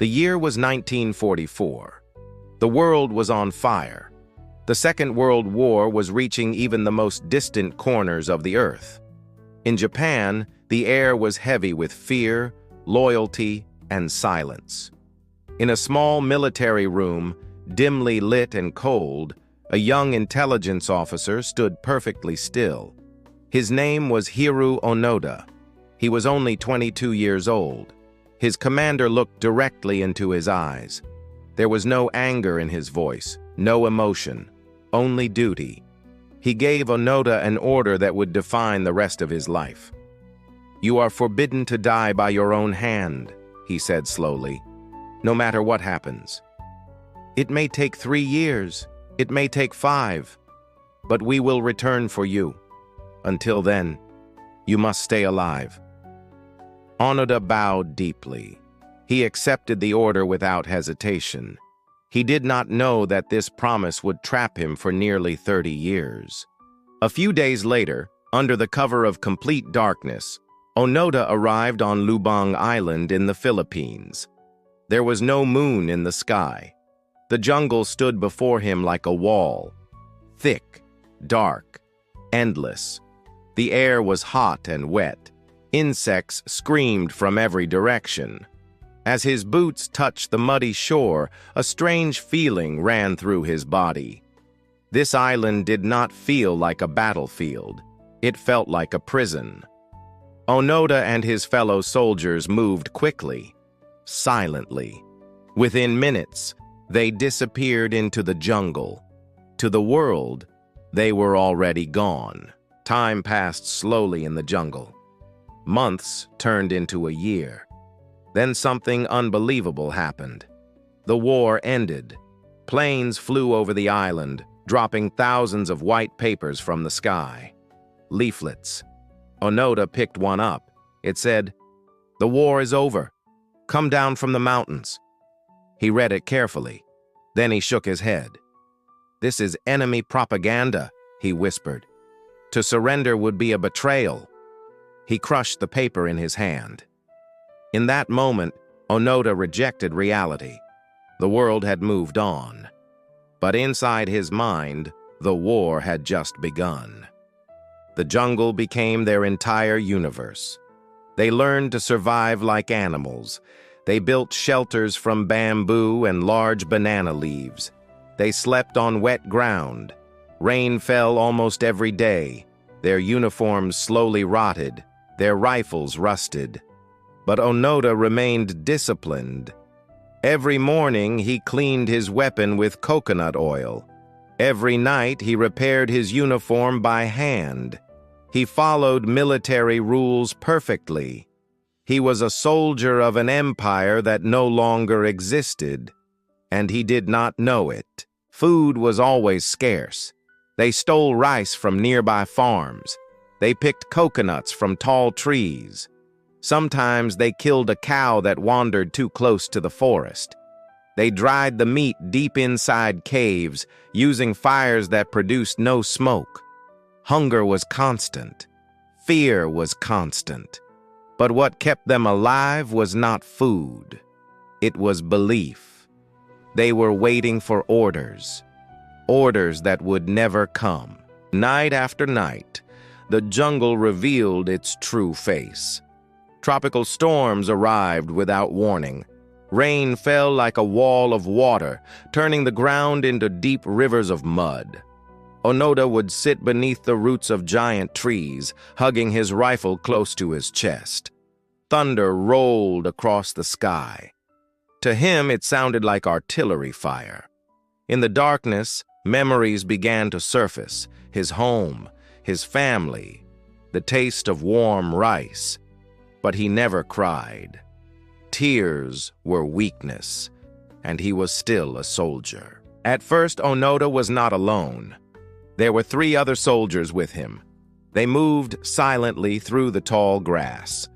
The year was 1944. The world was on fire. The Second World War was reaching even the most distant corners of the earth. In Japan, the air was heavy with fear, loyalty, and silence. In a small military room, dimly lit and cold, a young intelligence officer stood perfectly still. His name was Hiroo Onoda. He was only 22 years old. His commander looked directly into his eyes. There was no anger in his voice, no emotion, only duty. He gave Onoda an order that would define the rest of his life. "You are forbidden to die by your own hand," he said slowly, "no matter what happens. It may take 3 years, it may take 5, but we will return for you. Until then, you must stay alive." Onoda bowed deeply. He accepted the order without hesitation. He did not know that this promise would trap him for nearly 30 years. A few days later, under the cover of complete darkness, Onoda arrived on Lubang Island in the Philippines. There was no moon in the sky. The jungle stood before him like a wall, thick, dark, endless. The air was hot and wet. Insects screamed from every direction. As his boots touched the muddy shore, a strange feeling ran through his body. This island did not feel like a battlefield. It felt like a prison. Onoda and his fellow soldiers moved quickly, silently. Within minutes, they disappeared into the jungle. To the world, they were already gone. Time passed slowly in the jungle. Months turned into a year. Then something unbelievable happened. The war ended. Planes flew over the island, dropping thousands of white papers from the sky. Leaflets. Onoda picked one up. It said, "The war is over. Come down from the mountains." He read it carefully. Then he shook his head. "This is enemy propaganda," he whispered. "To surrender would be a betrayal." He crushed the paper in his hand. In that moment, Onoda rejected reality. The world had moved on. But inside his mind, the war had just begun. The jungle became their entire universe. They learned to survive like animals. They built shelters from bamboo and large banana leaves. They slept on wet ground. Rain fell almost every day. Their uniforms slowly rotted. Their rifles rusted. But Onoda remained disciplined. Every morning he cleaned his weapon with coconut oil. Every night he repaired his uniform by hand. He followed military rules perfectly. He was a soldier of an empire that no longer existed, and he did not know it. Food was always scarce. They stole rice from nearby farms. They picked coconuts from tall trees. Sometimes they killed a cow that wandered too close to the forest. They dried the meat deep inside caves, using fires that produced no smoke. Hunger was constant. Fear was constant. But what kept them alive was not food. It was belief. They were waiting for orders. Orders that would never come. Night after night, the jungle revealed its true face. Tropical storms arrived without warning. Rain fell like a wall of water, turning the ground into deep rivers of mud. Onoda would sit beneath the roots of giant trees, hugging his rifle close to his chest. Thunder rolled across the sky. To him, it sounded like artillery fire. In the darkness, memories began to surface. His home, his family, the taste of warm rice. But he never cried. Tears were weakness, and he was still a soldier. At first, Onoda was not alone. There were 3 other soldiers with him. They moved silently through the tall grass,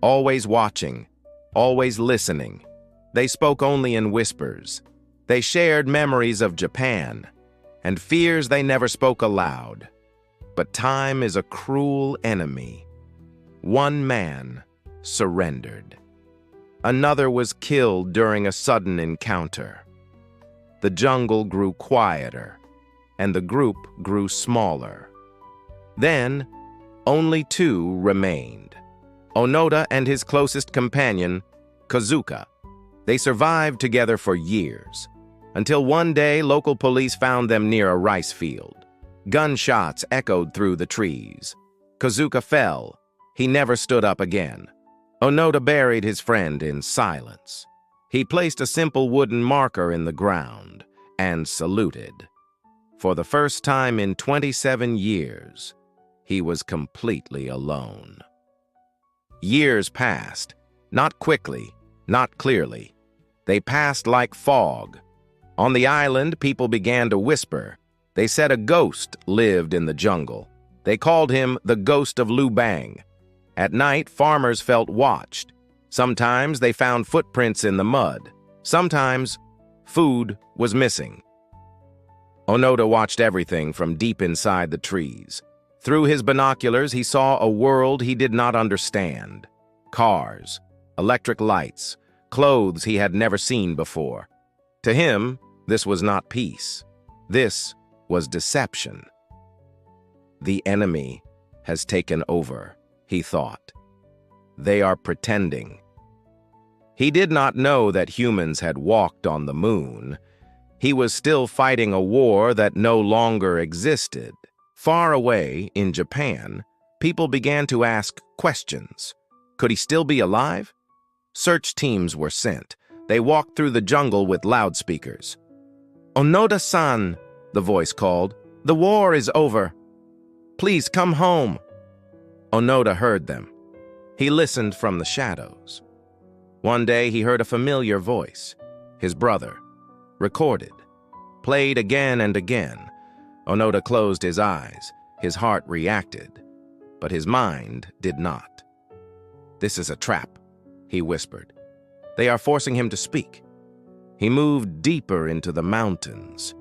always watching, always listening. They spoke only in whispers. They shared memories of Japan, and fears they never spoke aloud. But time is a cruel enemy. One man surrendered. Another was killed during a sudden encounter. The jungle grew quieter, and the group grew smaller. Then, only two remained: Onoda and his closest companion, Kazuka. They survived together for years, until one day local police found them near a rice field. Gunshots echoed through the trees. Kazuka fell. He never stood up again. Onoda buried his friend in silence. He placed a simple wooden marker in the ground and saluted. For the first time in 27 years, he was completely alone. Years passed, not quickly, not clearly. They passed like fog. On the island, people began to whisper. They said a ghost lived in the jungle. They called him the ghost of Lubang. At night, farmers felt watched. Sometimes they found footprints in the mud. Sometimes, food was missing. Onoda watched everything from deep inside the trees. Through his binoculars, he saw a world he did not understand. Cars, electric lights, clothes he had never seen before. To him, this was not peace. This was deception. The enemy has taken over, he thought. They are pretending. He did not know that humans had walked on the moon. He was still fighting a war that no longer existed. Far away, in Japan, people began to ask questions. Could he still be alive? Search teams were sent. They walked through the jungle with loudspeakers. "Onoda-san," the voice called, "the war is over. Please come home." Onoda heard them. He listened from the shadows. One day he heard a familiar voice, his brother, recorded, played again and again. Onoda closed his eyes. His heart reacted, but his mind did not. "This is a trap," he whispered. "They are forcing him to speak." He moved deeper into the mountains,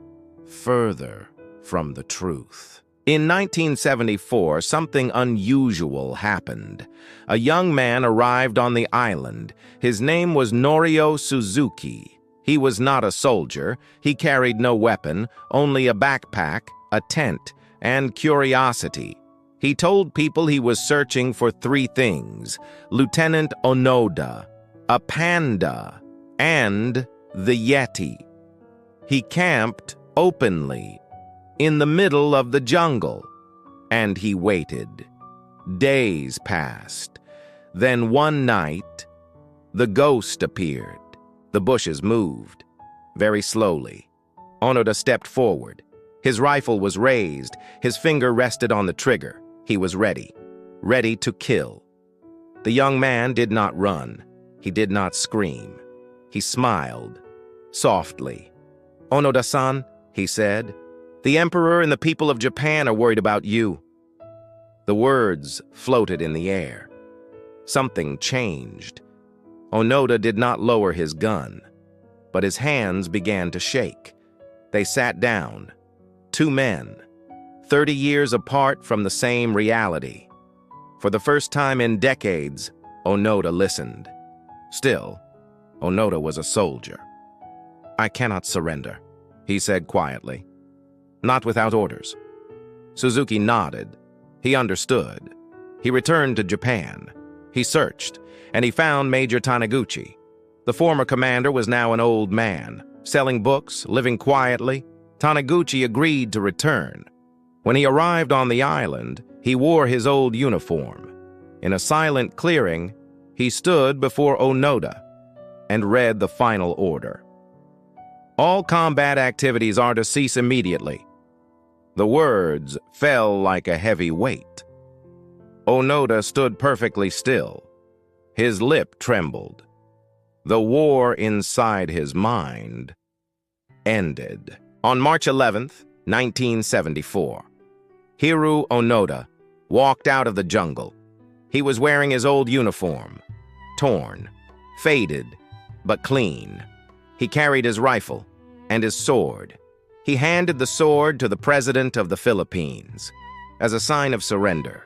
further from the truth. In 1974, something unusual happened. A young man arrived on the island. His name was Norio Suzuki. He was not a soldier. He carried no weapon, only a backpack, a tent, and curiosity. He told people he was searching for three things: Lieutenant Onoda, a panda, and the Yeti. He camped openly in the middle of the jungle, and he waited. Days passed. Then one night, the ghost appeared. The bushes moved, very slowly. Onoda stepped forward. His rifle was raised. His finger rested on the trigger. He was ready to kill. The young man did not run. He did not scream. He smiled, softly. "Onoda-san," he said, "the emperor and the people of Japan are worried about you." The words floated in the air. Something changed. Onoda did not lower his gun, but his hands began to shake. They sat down. Two men, 30 years apart from the same reality. For the first time in decades, Onoda listened. Still, Onoda was a soldier. "I cannot surrender," he said quietly. "Not without orders." Suzuki nodded. He understood. He returned to Japan. He searched, and he found Major Taniguchi. The former commander was now an old man, selling books, living quietly. Taniguchi agreed to return. When he arrived on the island, he wore his old uniform. In a silent clearing, he stood before Onoda and read the final order. "All combat activities are to cease immediately." The words fell like a heavy weight. Onoda stood perfectly still. His lip trembled. The war inside his mind ended. On March 11th, 1974, Hiroo Onoda walked out of the jungle. He was wearing his old uniform, torn, faded, but clean. He carried his rifle and his sword. He handed the sword to the president of the Philippines as a sign of surrender.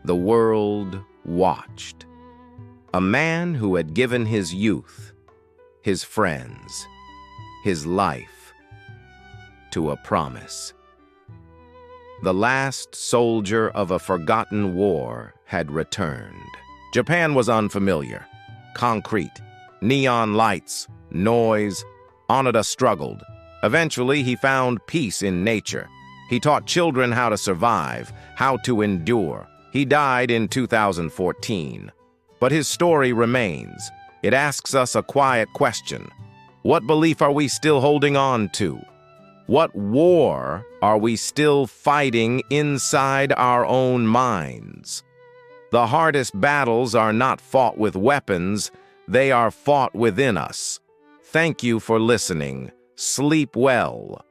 The world watched. A man who had given his youth, his friends, his life to a promise. The last soldier of a forgotten war had returned. Japan was unfamiliar. Concrete, neon lights, noise. Onoda struggled. Eventually, he found peace in nature. He taught children how to survive, how to endure. He died in 2014. But his story remains. It asks us a quiet question. What belief are we still holding on to? What war are we still fighting inside our own minds? The hardest battles are not fought with weapons, they are fought within us. Thank you for listening. Sleep well.